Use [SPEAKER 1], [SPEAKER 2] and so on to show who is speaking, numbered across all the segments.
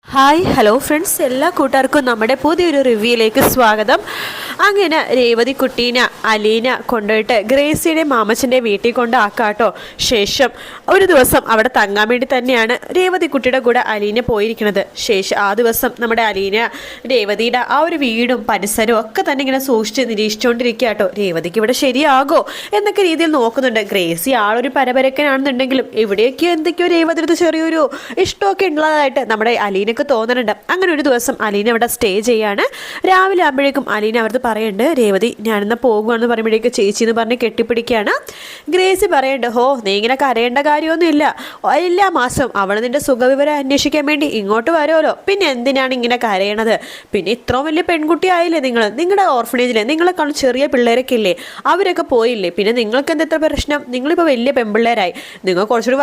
[SPEAKER 1] Hi hello friends, എല്ലാ കൂട്ടുകാർക്കും നമ്മുടെ പുതിയൊരു റിവ്യൂയിലേക്ക് സ്വാഗതം. അങ്ങനെ രേവതി കുട്ടീനെ അലീന കൊണ്ടുപോയിട്ട് ഗ്രേസിയുടെ മാമച്ചൻ്റെ വീട്ടിൽ കൊണ്ടാക്കാട്ടോ. ശേഷം ഒരു ദിവസം അവിടെ തങ്ങാൻ വേണ്ടി തന്നെയാണ് രേവതി കുട്ടിയുടെ കൂടെ അലീന പോയിരിക്കുന്നത്. ശേഷം ആ ദിവസം നമ്മുടെ അലീന രേവതിയുടെ ആ ഒരു വീടും പരിസരവും ഒക്കെ തന്നെ ഇങ്ങനെ സൂക്ഷിച്ച് നിരീക്ഷിച്ചുകൊണ്ടിരിക്കുക കേട്ടോ. രേവതിക്ക് ഇവിടെ ശരിയാകോ എന്നൊക്കെ രീതിയിൽ നോക്കുന്നുണ്ട്. ഗ്രേസി ആളൊരു പരപരക്കനാണെന്നുണ്ടെങ്കിലും ഇവിടെയൊക്കെ എന്തൊക്കെയോ രേവതിയുടെ ചെറിയൊരു ഇഷ്ടമൊക്കെ ഉള്ളതായിട്ട് നമ്മുടെ അലീനക്ക് തോന്നുന്നുണ്ട്. അങ്ങനെ ഒരു ദിവസം അലീന അവിടെ സ്റ്റേ ചെയ്യാണ്. രാവിലെ ആകുമ്പോഴേക്കും അലീന അവർക്ക് പറയുന്നുണ്ട്, രേവതി ഞാനിന്ന് പോകുകയാണെന്ന് പറയുമ്പോഴേക്ക് ചേച്ചി എന്ന് പറഞ്ഞ് കെട്ടിപ്പിടിക്കുകയാണ്. ഗ്രേസി പറയുന്നുണ്ട്, ഹോ നീ ഇങ്ങനെ കരയേണ്ട കാര്യമൊന്നും ഇല്ല, എല്ലാ മാസം അവൾ നിന്റെ സുഖവിവരം അന്വേഷിക്കാൻ വേണ്ടി ഇങ്ങോട്ട് വരുമല്ലോ, പിന്നെ എന്തിനാണ് ഇങ്ങനെ കരയണത്? പിന്നെ ഇത്രയും വലിയ പെൺകുട്ടി ആയില്ലേ നിങ്ങളുടെ ഓർഫനേജിൽ നിങ്ങളെക്കാളും ചെറിയ പിള്ളേരൊക്കെ ഇല്ലേ, അവരൊക്കെ പോയില്ലേ, പിന്നെ നിങ്ങൾക്ക് എന്താ പ്രശ്നം? നിങ്ങളിപ്പോൾ വലിയ പെൺപിള്ളേരായി, നിങ്ങൾ കുറച്ചൊരു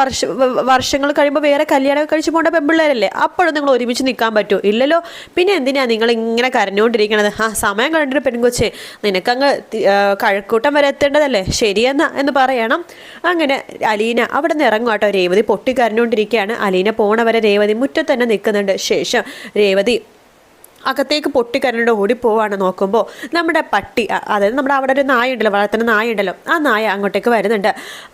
[SPEAKER 1] വർഷങ്ങൾ കഴിയുമ്പോൾ വേറെ കല്യാണം കഴിച്ച് പോകേണ്ട പെൺപിള്ളേരല്ലേ, അപ്പോഴും നിങ്ങൾ ഒരുമിച്ച് നിൽക്കാൻ പറ്റുമോ? ഇല്ലല്ലോ, പിന്നെ എന്തിനാ നിങ്ങൾ ഇങ്ങനെ കരഞ്ഞുകൊണ്ടിരിക്കണത്? സമയം കണ്ടിട്ട് പെൺകൊച്ചേ, നിനക്കങ്ങ് കഴക്കൂട്ടം വരെ എത്തേണ്ടതല്ലേ, ശരിയെന്നാ എന്ന് പറയണം. അങ്ങനെ അലീന അവിടെ നിന്ന് ഇറങ്ങും കേട്ടോ. രേവതി പൊട്ടിക്കരഞ്ഞുകൊണ്ടിരിക്കുകയാണ്. അലീന പോണവരെ രേവതി മുറ്റത്ത് തന്നെ നിൽക്കുന്നുണ്ട്. ശേഷം രേവതി അകത്തേക്ക് പൊട്ടിക്കരണ്ട് ഓടിപ്പോവാണ്. നോക്കുമ്പോൾ നമ്മുടെ പട്ടി, അതായത് നമ്മുടെ അവിടെ ഒരു നായ ഉണ്ടല്ലോ, വളർത്തുന്ന നായ ഉണ്ടല്ലോ, ആ നായ അങ്ങോട്ടേക്ക് വരുന്നുണ്ട്.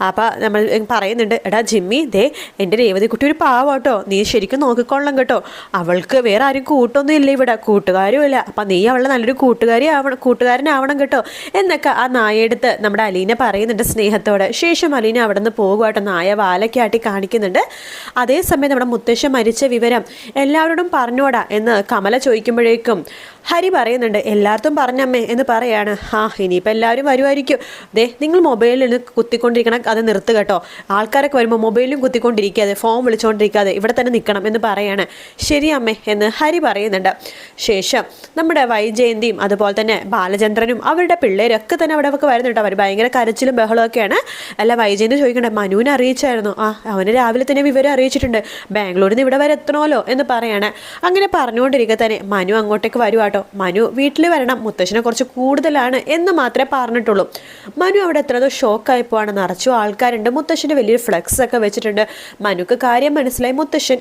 [SPEAKER 1] അപ്പോൾ നമ്മൾ പറയുന്നുണ്ട്, എടാ ജിമ്മി, ദേ എൻ്റെ രേവതി കുട്ടി ഒരു പാവം കേട്ടോ, നീ ശരിക്കും നോക്കിക്കൊള്ളണം കേട്ടോ, അവൾക്ക് വേറെ ആരും കൂട്ടൊന്നും ഇല്ല ഇവിടെ, കൂട്ടുകാരും ഇല്ല, അപ്പം നീ അവളെ നല്ലൊരു കൂട്ടുകാരനാവണം കേട്ടോ എന്നൊക്കെ ആ നായയെടുത്ത് നമ്മുടെ അലീന പറയുന്നുണ്ട് സ്നേഹത്തോടെ. ശേഷം അലീന അവിടെ നിന്ന് പോകുവാട്ടോ. നായ വാലൊക്കെ ആട്ടി കാണിക്കുന്നുണ്ട്. അതേസമയം നമ്മുടെ മുത്തശ്ശൻ മരിച്ച വിവരം എല്ലാവരോടും പറഞ്ഞോടാ എന്ന് കമല ചോദിക്കുമ്പോഴേക്കും ഹരി പറയുന്നുണ്ട്, എല്ലായിടത്തും പറഞ്ഞമ്മേ എന്ന് പറയാണ്. ഇനിയിപ്പോൾ എല്ലാവരും വരുമായിരിക്കും. ദേ നിങ്ങൾ മൊബൈലിൽ കുത്തിക്കൊണ്ടിരിക്കണം, അത് നിർത്ത് കേട്ടോ, ആൾക്കാരൊക്കെ വരുമ്പോൾ മൊബൈലും കുത്തിക്കൊണ്ടിരിക്കാതെ ഫോൺ വിളിച്ചുകൊണ്ടിരിക്കാതെ ഇവിടെ തന്നെ നിൽക്കണം എന്ന് പറയാണ്. ശരി അമ്മേ എന്ന് ഹരി പറയുന്നുണ്ട്. ശേഷം നമ്മുടെ വൈജയന്തിയും അതുപോലെ തന്നെ ബാലചന്ദ്രനും അവരുടെ പിള്ളേരൊക്കെ തന്നെ അവിടെ ഒക്കെ വരുന്നുണ്ട്. അവർ ഭയങ്കര കരച്ചിലും ബഹളമൊക്കെയാണ്. അല്ല, വൈജയന്തി ചോദിക്കണ്ടേ, മനുവിനെ അറിയിച്ചായിരുന്നു? അവന് രാവിലെ തന്നെ വിവരം അറിയിച്ചിട്ടുണ്ട്, ബാംഗ്ലൂരിൽ നിന്ന് ഇവിടെ വരെ എത്തണമല്ലോ എന്ന് പറയാണ്. അങ്ങനെ പറഞ്ഞുകൊണ്ടിരിക്കുക തന്നെ മനു അങ്ങോട്ടേക്ക് വരുവാട്ടോ. മനു വീട്ടിൽ വരണം, മുത്തശ്ശനെ കുറച്ച് കൂടുതലാണ് എന്ന് മാത്രമേ പറഞ്ഞിട്ടുള്ളൂ. മനു അവിടെ എത്രയോ ഷോക്കായിപ്പോവാണ്. നിറച്ചു ആൾക്കാരുണ്ട്, മുത്തശ്ശൻ്റെ വലിയൊരു ഫ്ലെക്സ് ഒക്കെ വെച്ചിട്ടുണ്ട്. മനുക്ക് കാര്യം മനസ്സിലായി, മുത്തശ്ശൻ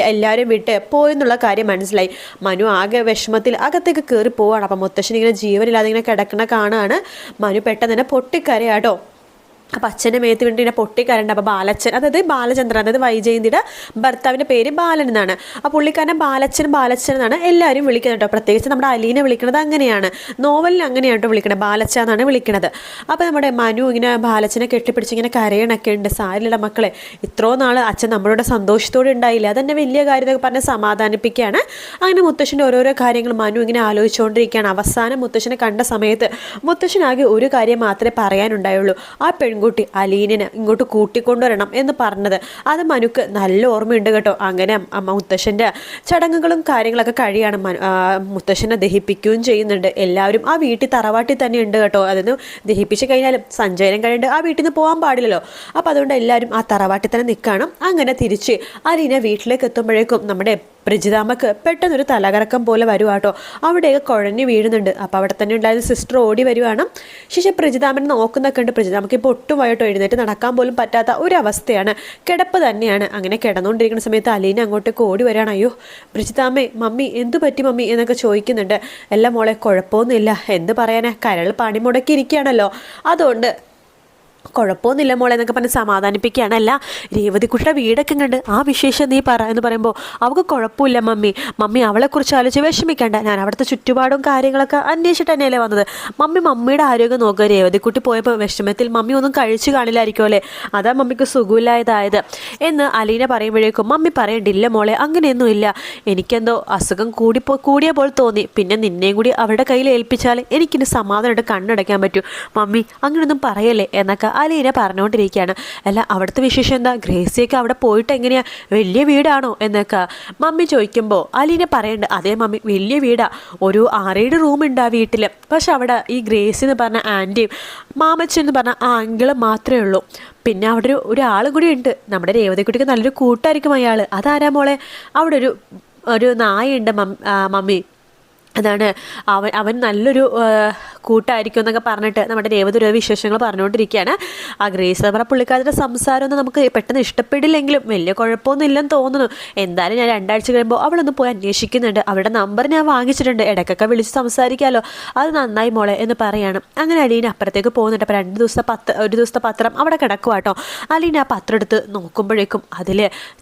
[SPEAKER 1] എല്ലാവരും വിട്ട് പോയെന്നുള്ള കാര്യം മനസ്സിലായി. മനു ആകെ വിഷമത്തിൽ അകത്തേക്ക് കയറി പോവാണ്. അപ്പം മുത്തശ്ശൻ ഇങ്ങനെ ജീവനില്ലാതെ ഇങ്ങനെ കിടക്കണ കാണാണ്. മനു പെട്ടെന്ന് തന്നെ പൊട്ടിക്കരയാട്ടോ. അപ്പം അച്ഛൻ്റെ മേത്ത് വേണ്ടി ഇങ്ങനെ പൊട്ടിക്കരണ്ട്. അപ്പോൾ ബാലച്ചൻ, അതായത് ബാലചന്ദ്രൻ, അതായത് വൈജയന്തിയുടെ ഭർത്താവിൻ്റെ പേര് ബാലൻ എന്നാണ്. ആ പുള്ളിക്കാരൻ ബാലച്ചൻ എന്നാണ് എല്ലാവരും വിളിക്കുന്നത് കേട്ടോ. പ്രത്യേകിച്ച് നമ്മുടെ അലീനെ വിളിക്കുന്നത് അങ്ങനെയാണ്, നോവലിൽ അങ്ങനെയാണ് കേട്ടോ വിളിക്കുന്നത്, ബാലച്ച എന്നാണ് വിളിക്കുന്നത്. അപ്പോൾ നമ്മുടെ മനു ഇങ്ങനെ ബാലച്ചനെ കെട്ടിപ്പിടിച്ച് ഇങ്ങനെ കരയണൊക്കെ ഉണ്ട്. സാരില്ല മക്കളെ, ഇത്രയും നാൾ അച്ഛൻ നമ്മളോട് സന്തോഷത്തോടെ ഉണ്ടായില്ല, അതെന്നെ വലിയ കാര്യം എന്നൊക്കെ പറഞ്ഞ് സമാധാനിപ്പിക്കുകയാണ്. അങ്ങനെ മുത്തശ്ശൻ്റെ ഓരോരോ കാര്യങ്ങൾ മനു ഇങ്ങനെ ആലോചിച്ചുകൊണ്ടിരിക്കുകയാണ്. അവസാനം മുത്തശ്ശനെ കണ്ട സമയത്ത് മുത്തശ്ശനാകെ ഒരു കാര്യം മാത്രമേ പറയാനുണ്ടായുള്ളൂ, ആ പെൺകുട്ടി അലീനെ ഇങ്ങോട്ട് കൂട്ടിക്കൊണ്ടുവരണം എന്ന് പറഞ്ഞത്. അത് മനുക്ക് നല്ല ഓർമ്മയുണ്ട് കേട്ടോ. അങ്ങനെ മുത്തശ്ശൻ്റെ ചടങ്ങുകളും കാര്യങ്ങളൊക്കെ കഴിയാണ്. മുത്തശ്ശനെ ദഹിപ്പിക്കുകയും ചെയ്യുന്നുണ്ട്. എല്ലാവരും ആ വീട്ടിൽ തറവാട്ടിൽ തന്നെ ഉണ്ട് കേട്ടോ. അതൊന്ന് ദഹിപ്പിച്ച് കഴിഞ്ഞാലും സഞ്ചയനം കഴിഞ്ഞിട്ട് ആ വീട്ടിൽ നിന്ന് പോകാൻ പാടില്ലല്ലോ. അപ്പോൾ അതുകൊണ്ട് എല്ലാവരും ആ തറവാട്ടിൽ തന്നെ നിൽക്കണം. അങ്ങനെ തിരിച്ച് അലീന വീട്ടിലേക്ക് എത്തുമ്പോഴേക്കും നമ്മുടെ പ്രജിതാമ്മക്ക് പെട്ടെന്നൊരു തലകറക്കം പോലെ വരുവാട്ടോ. അവിടെയൊക്കെ കുഴഞ്ഞു വീഴുന്നുണ്ട്. അപ്പോൾ അവിടെ തന്നെ ഉണ്ടായിരുന്ന സിസ്റ്റർ ഓടി വരുവാണ്. ശേഷം പ്രജിതാമ്മനെ നോക്കുന്നൊക്കെ ഉണ്ട്. പ്രജിതാമ്മക്ക് ഇപ്പോൾ ഒട്ടും വൈകിട്ടോ എഴുന്നേറ്റ് നടക്കാൻ പോലും പറ്റാത്ത ഒരവസ്ഥയാണ്, കിടപ്പ് തന്നെയാണ്. അങ്ങനെ കിടന്നുകൊണ്ടിരിക്കുന്ന സമയത്ത് അലീന അങ്ങോട്ടേക്ക് ഓടി വരികയാണ്. അയ്യോ പ്രജിതാമ്മേ, മമ്മി എന്തു പറ്റി മമ്മി എന്നൊക്കെ ചോദിക്കുന്നുണ്ട്. എല്ലാം മോളെ കുഴപ്പമൊന്നുമില്ല, എന്ത് പറയാനാ, കരൾ പണി മുടക്കിയിരിക്കുകയാണല്ലോ, അതുകൊണ്ട് കുഴപ്പമൊന്നുമില്ല മോളെ എന്നൊക്കെ പറഞ്ഞ് സമാധാനിപ്പിക്കുകയാണ്. അല്ല, രേവതിക്കുട്ടിയുടെ വീടൊക്കെ കണ്ട് ആ വിശേഷം നീ പറ എന്ന് പറയുമ്പോൾ അവൾക്ക് കുഴപ്പമില്ല മമ്മി അവളെക്കുറിച്ച് ആലോചിച്ച് വിഷമിക്കണ്ട, ഞാൻ അവിടുത്തെ ചുറ്റുപാടും കാര്യങ്ങളൊക്കെ അന്വേഷിച്ചിട്ട് തന്നെയല്ലേ വന്നത്. മമ്മിയുടെ ആരോഗ്യം നോക്കുക, രേവതിക്കുട്ടി പോയപ്പോൾ വിഷമത്തിൽ മമ്മി ഒന്നും കഴിച്ചു കാണില്ലായിരിക്കും അല്ലേ, അതാ മമ്മിക്ക് സുഖമില്ലായതായത് എന്ന് അലീന പറയുമ്പോഴേക്കും മമ്മി പറയണ്ടില്ല മോളെ, അങ്ങനെയൊന്നും ഇല്ല, എനിക്കെന്തോ അസുഖം കൂടിയ പോലെ തോന്നി, പിന്നെ നിന്നെയും കൂടി അവരുടെ കയ്യിൽ ഏൽപ്പിച്ചാൽ എനിക്കിന് സമാധാനമായിട്ട് കണ്ണടയ്ക്കാൻ പറ്റും, മമ്മി അങ്ങനെയൊന്നും പറയല്ലേ എന്നൊക്കെ അലീന പറഞ്ഞുകൊണ്ടിരിക്കുകയാണ്. അല്ല, അവിടുത്തെ വിശേഷം എന്താ, ഗ്രേസിയൊക്കെ അവിടെ പോയിട്ട് എങ്ങനെയാ, വലിയ വീടാണോ എന്നൊക്കെ മമ്മി ചോദിക്കുമ്പോൾ അലീന പറയുന്നുണ്ട്, അതേ മമ്മി വലിയ വീടാ, ഒരു 6-7 റൂമുണ്ട് ആ വീട്ടിൽ. പക്ഷെ അവിടെ ഈ ഗ്രേസി എന്ന് പറഞ്ഞ ആൻറ്റിയും മാമച്ചൻ എന്ന് പറഞ്ഞ ആ അങ്കിളും മാത്രമേ ഉള്ളൂ. പിന്നെ അവിടെ ഒരാളും കൂടി ഉണ്ട്, നമ്മുടെ രേവതിക്കുട്ടിക്ക് നല്ലൊരു കൂട്ടായിരിക്കും അയാൾ. അതാരാ മോളെ? അവിടെ ഒരു നായുണ്ട് മമ്മി, അതാണ് അവൻ നല്ലൊരു കൂട്ടായിരിക്കും എന്നൊക്കെ പറഞ്ഞിട്ട് നമ്മുടെ രേവതി ഓരോ വിശേഷങ്ങൾ പറഞ്ഞുകൊണ്ടിരിക്കുകയാണ്. ആ ഗ്രേസ് എന്ന് പറഞ്ഞ പുള്ളിക്കാരുടെ സംസാരമൊന്നും നമുക്ക് പെട്ടെന്ന് ഇഷ്ടപ്പെടില്ലെങ്കിലും വലിയ കുഴപ്പമൊന്നും ഇല്ലെന്ന് തോന്നുന്നു. എന്തായാലും ഞാൻ 2 ആഴ്ച കഴിയുമ്പോൾ അവളൊന്ന് പോയി അന്വേഷിക്കുന്നുണ്ട്. അവരുടെ നമ്പർ ഞാൻ വാങ്ങിച്ചിട്ടുണ്ട്, ഇടയ്ക്കൊക്കെ വിളിച്ച് സംസാരിക്കാമല്ലോ, അത് നന്നായി മോളെ എന്ന് പറയാണ്. അങ്ങനെ അലീന അപ്പുറത്തേക്ക് പോകുന്നുണ്ട്. അപ്പോൾ 1 ദിവസത്തെ പത്രം അവിടെ കിടക്കുക കേട്ടോ. അലീന ആ പത്രം എടുത്ത് നോക്കുമ്പോഴേക്കും അതിൽ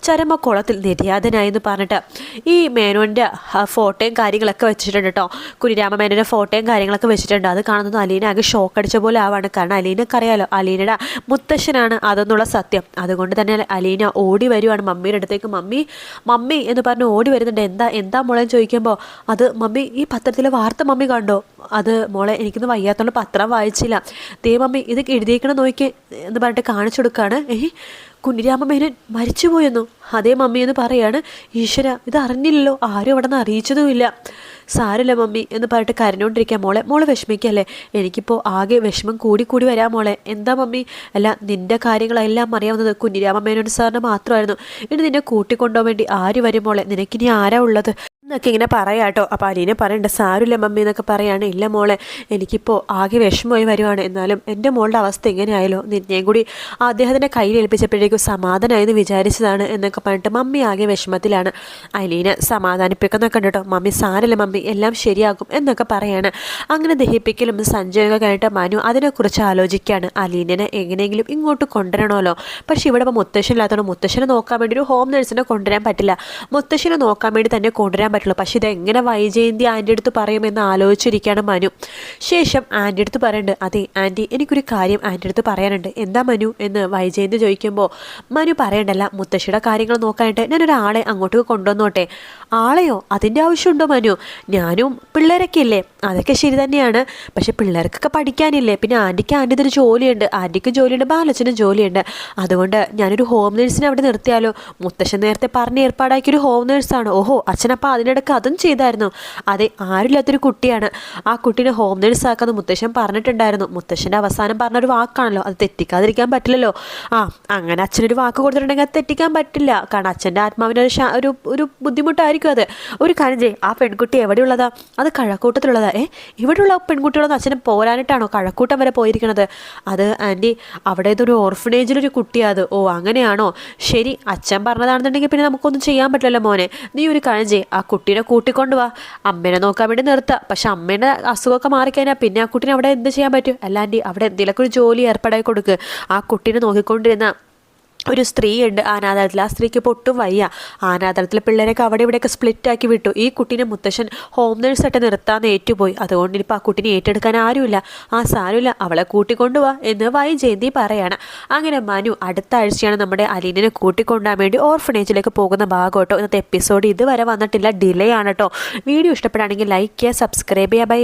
[SPEAKER 1] ചരമക്കുളത്തിൽ നിര്യാതനായി എന്ന് പറഞ്ഞിട്ട് ഈ മേനോൻ്റെ ഫോട്ടോയും കാര്യങ്ങളൊക്കെ വെച്ചിട്ടുണ്ട് കേട്ടോ. കുഞ്ഞിരാമ മേനോൻ്റെ ഫോട്ടോയും കാര്യങ്ങളൊക്കെ വെച്ചിട്ടുണ്ട്. അത് കാണുന്നത് അലീന ആകെ ഷോക്ക് അടിച്ച പോലെ ആവാണ്. കാരണം അലീനക്കറിയാലോ അലീനയുടെ മുത്തശ്ശനാണ് അതെന്നുള്ള സത്യം. അതുകൊണ്ട് തന്നെ അലീന ഓടി വരുവാണ് മമ്മിയുടെ അടുത്തേക്ക്. മമ്മി എന്ന് പറഞ്ഞ് ഓടി വരുന്നുണ്ട്. എന്താ മോളെ ചോദിക്കുമ്പോൾ അത് മമ്മി ഈ പത്രത്തിലെ വാർത്ത മമ്മി കണ്ടോ? അത് മോളെ എനിക്കൊന്ന് വയ്യാത്തോണ്ട് പത്രം വായിച്ചില്ല. ദേ മമ്മി ഇത് എഴുതിയേക്കണം നോക്കി എന്ന് പറഞ്ഞിട്ട് കാണിച്ചു കൊടുക്കുകയാണ്. കുഞ്ഞിരാമമേനൻ മരിച്ചുപോയെന്നു. അതേ മമ്മി എന്ന് പറയാണ്. ഈശ്വര, ഇത് അറിഞ്ഞില്ലല്ലോ, ആരും അവിടെ നിന്ന് അറിയിച്ചതുമില്ല. സാരമില്ല മമ്മി എന്ന് പറഞ്ഞിട്ട് കരഞ്ഞുകൊണ്ടിരിക്കുക. മോളെ വിഷമിക്കല്ലേ, എനിക്കിപ്പോൾ ആകെ വിഷമം കൂടി വരാം മോളെ. എന്താ മമ്മി? അല്ല, നിൻ്റെ കാര്യങ്ങളെല്ലാം അറിയാവുന്നത് കുഞ്ഞിരാമമേനോൻ സാറിന് മാത്രമായിരുന്നു. ഇനി നിന്നെ കൂട്ടിക്കൊണ്ടുപോകാൻ വേണ്ടി ആര് വരും മോളെ? നിനക്കിനി ആരാ ഉള്ളത് എന്നൊക്കെ ഇങ്ങനെ പറയാട്ടോ. അപ്പോൾ അലീന പറയണ്ട, സാരമില്ല മമ്മി എന്നൊക്കെ പറയാണ്. ഇല്ല മോളെ, എനിക്കിപ്പോൾ ആകെ വിഷമമായി വരുവാണ്. എന്നാലും എൻ്റെ മോളുടെ അവസ്ഥ എങ്ങനെയായാലോ, നിന്നെയും കൂടി അദ്ദേഹത്തിൻ്റെ കയ്യിൽ ഏൽപ്പിച്ചപ്പോഴേക്കും സമാധാനമായെന്ന് വിചാരിച്ചതാണ് എന്നൊക്കെ പറഞ്ഞിട്ട് മമ്മി ആകെ വിഷമത്തിലാണ്. അലീന സമാധാനിപ്പിക്കുന്നൊക്കെ ഉണ്ട് കേട്ടോ. മമ്മി സാരമില്ല മമ്മി, എല്ലാം ശരിയാകും എന്നൊക്കെ പറയാണ്. അങ്ങനെ ദഹിപ്പിക്കലും സഞ്ജയൊക്കെ കഴിഞ്ഞിട്ട് മനു അതിനെക്കുറിച്ച് ആലോചിക്കുകയാണ്. അലീനനെ എങ്ങനെയെങ്കിലും ഇങ്ങോട്ട് കൊണ്ടുവരണമല്ലോ. പക്ഷെ ഇവിടെ ഇപ്പോൾ മുത്തശ്ശനില്ലാത്തതുകൊണ്ട് മുത്തശ്ശനെ നോക്കാൻ വേണ്ടി ഒരു ഹോം നേഴ്സിനെ കൊണ്ടുവരാൻ പറ്റില്ല. മുത്തശ്ശനെ നോക്കാൻ വേണ്ടി തന്നെ കൊണ്ടുവരാൻ പറ്റുള്ളൂ. പക്ഷെ ഇതെങ്ങനെ വൈജയന്തി ആൻറ്റി അടുത്ത് പറയുമെന്ന് ആലോചിച്ചിരിക്കുകയാണ് മനു. ശേഷം ആൻറ്റി അടുത്ത് പറയുന്നുണ്ട്, അതെ ആൻറ്റി, എനിക്കൊരു കാര്യം ആൻറ്റി അടുത്ത് പറയാനുണ്ട്. എന്താ മനു എന്ന് വൈജയന്തി ചോദിക്കുമ്പോൾ മനു പറയണ്ടല്ല, മുത്തശ്ശിയുടെ കാര്യങ്ങൾ നോക്കാനായിട്ട് ഞാനൊരാളെ അങ്ങോട്ട് കൊണ്ടുവന്നോട്ടെ. ആളെയോ? അതിൻ്റെ ആവശ്യമുണ്ടോ മനു? ഞാനും പിള്ളേരൊക്കെ ഇല്ലേ? അതൊക്കെ ശരി തന്നെയാണ്. പക്ഷെ പിള്ളേർക്കൊക്കെ പഠിക്കാനില്ലേ? പിന്നെ ആൻറ്റിയുടെ ഒരു ജോലിയുണ്ട്, ആൻറ്റിക്കും ജോലിയുണ്ട്, ബാലച്ചനും ജോലിയുണ്ട്. അതുകൊണ്ട് ഞാനൊരു ഹോം നേഴ്സിനെ അവിടെ നിർത്തിയാലോ? മുത്തശ്ശൻ നേരത്തെ പറഞ്ഞ് ഏർപ്പാടാക്കിയൊരു ഹോം നേഴ്സാണ്. ഓഹോ, അച്ഛനപ്പം അതിനിടയ്ക്ക് അതും ചെയ്തായിരുന്നു. അതെ, ആരുമില്ലാത്തൊരു കുട്ടിയാണ്. ആ കുട്ടീനെ ഹോം നേഴ്സ് ആക്കാമെന്ന് മുത്തശ്ശൻ പറഞ്ഞിട്ടുണ്ടായിരുന്നു. മുത്തശ്ശൻ്റെ അവസാനം പറഞ്ഞൊരു വാക്കാണല്ലോ, അത് തെറ്റിക്കാതിരിക്കാൻ പറ്റില്ലല്ലോ. അങ്ങനെ അച്ഛനൊരു വാക്ക് കൊടുത്തിട്ടുണ്ടെങ്കിൽ അത് തെറ്റിക്കാൻ പറ്റില്ല. കാരണം അച്ഛൻ്റെ ആത്മാവിൻ്റെ ഒരു ബുദ്ധിമുട്ടായിരിക്കും അത്. ഒരു കാര്യം ചെയ്യ്, ആ പെൺകുട്ടി എവിടെയുള്ളതാ? അത് കഴക്കൂട്ടത്തിലുള്ളതാ. ഇവിടെയുള്ള പെൺകുട്ടികളൊന്നും അച്ഛനെ പോരാനിട്ടാണോ കഴക്കൂട്ടം വരെ പോയിരിക്കണത്? അത് ആൻറ്റി, അവിടെ ഇതൊരു ഓർഫനേജിലൊരു കുട്ടിയാത്. ഓ അങ്ങനെയാണോ? ശരി, അച്ഛൻ പറഞ്ഞതാണെന്നുണ്ടെങ്കിൽ പിന്നെ നമുക്കൊന്നും ചെയ്യാൻ പറ്റില്ലല്ലോ മോനെ. നീ ഒരു കാര്യം ചെയ്യ്, ആ കുട്ടീനെ കൂട്ടിക്കൊണ്ടുവാ. അമ്മേനെ നോക്കാൻ വേണ്ടി നിർത്താം. പക്ഷെ അമ്മേൻ്റെ അസുഖമൊക്കെ മാറിക്കഴിഞ്ഞാൽ പിന്നെ ആ കുട്ടീനെ അവിടെ എന്ത് ചെയ്യാൻ പറ്റും? അല്ലാണ്ട് അവിടെ എന്തെങ്കിലുമൊക്കെ ഒരു ജോലി ഏർപ്പാടാക്കി കൊടുക്കുക. ആ കുട്ടീനെ നോക്കിക്കൊണ്ടിരുന്ന ഒരു സ്ത്രീയുണ്ട് അനാഥാലയത്തിൽ. ആ സ്ത്രീക്ക് ഇപ്പോൾ ഒട്ടും വയ്യ. അനാഥാലയത്തിലെ പിള്ളേരൊക്കെ അവിടെ ഇവിടെയൊക്കെ സ്പ്ലിറ്റാക്കി വിട്ടു. ഈ കുട്ടീനെ മുത്തശ്ശൻ ഹോം നേഴ്സായിട്ട് നിർത്താൻ ഏറ്റുപോയി. അതുകൊണ്ട് ഇനിയിപ്പോൾ ആ കുട്ടീനെ ഏറ്റെടുക്കാൻ ആരുമില്ല. സാരമില്ല, അവളെ കൂട്ടിക്കൊണ്ടുപോവാ എന്ന് വൈജയന്തി പറയാണ്. അങ്ങനെ മനു അടുത്ത ആഴ്ചയാണ് നമ്മുടെ അലീനനെ കൂട്ടിക്കൊണ്ടുപോകാൻ വേണ്ടി ഓർഫനേജിലേക്ക് പോകുന്ന ഭാഗം കേട്ടോ. ഇന്നത്തെ എപ്പിസോഡ് ഇതുവരെ വന്നിട്ടില്ല, ഡിലേ ആണ് കേട്ടോ. വീഡിയോ ഇഷ്ടപ്പെടുകയാണെങ്കിൽ ലൈക്ക് ചെയ്യുക, സബ്സ്ക്രൈബ് ചെയ്യുക. ബൈ.